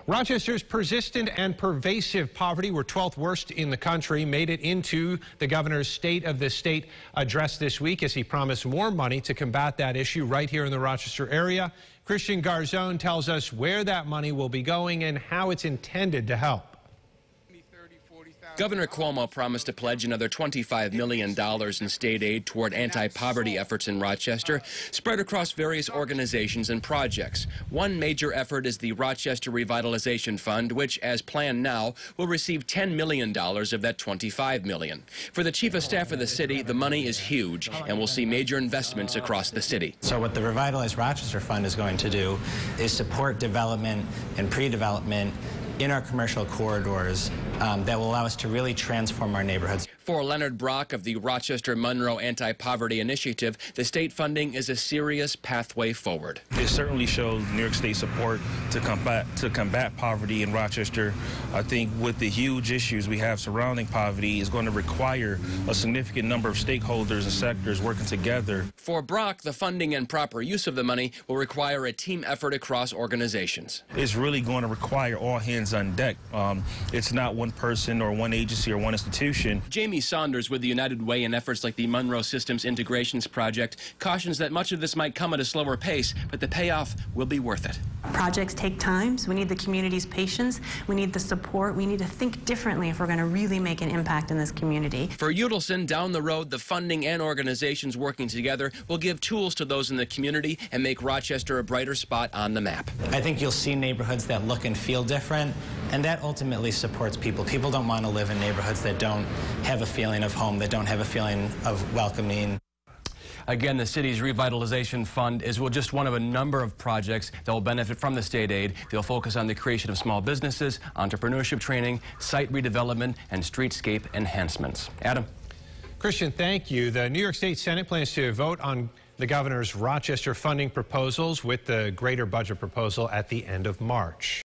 Rochester's persistent and pervasive poverty, we're 12th worst in the country, made it into the governor's State of the State address this week as he promised more money to combat that issue right here in the Rochester area. Christian Garzone tells us where that money will be going and how it's intended to help. Governor Cuomo promised to pledge another $25 million in state aid toward anti-poverty efforts in Rochester, spread across various organizations and projects. One major effort is the Rochester Revitalization Fund, which, as planned now, will receive $10 million of that $25 million. For the chief of staff of the city, the money is huge and will see major investments across the city. So what the Revitalize Rochester Fund is going to do is support development and pre-development in our commercial corridors that will allow us to really transform our neighborhoods. For Leonard Brock of the Rochester Monroe Anti-Poverty Initiative, the state funding is a serious pathway forward. It certainly shows New York State support to combat poverty in Rochester. I think with the huge issues we have surrounding poverty is going to require a significant number of stakeholders and sectors working together. For Brock, the funding and proper use of the money will require a team effort across organizations. It's really going to require all hands on deck. It's not one person or one agency or one institution. Jamie Saunders with the United Way and efforts like the Monroe Systems Integrations Project cautions that much of this might come at a slower pace, but the payoff will be worth it. Projects take time, so we need the community's patience, we need the support, we need to think differently if we're going to really make an impact in this community. For Udelson, down the road, the funding and organizations working together will give tools to those in the community and make Rochester a brighter spot on the map. I think you'll see neighborhoods that look and feel different, and that ultimately supports people. People don't want to live in neighborhoods that don't have a feeling of home, that don't have a feeling of welcoming. Again, the city's revitalization fund is just one of a number of projects that will benefit from the state aid. They'll focus on the creation of small businesses, entrepreneurship training, site redevelopment, and streetscape enhancements. Adam. Christian, thank you. The New York State Senate plans to vote on the governor's Rochester funding proposals with the greater budget proposal at the end of March.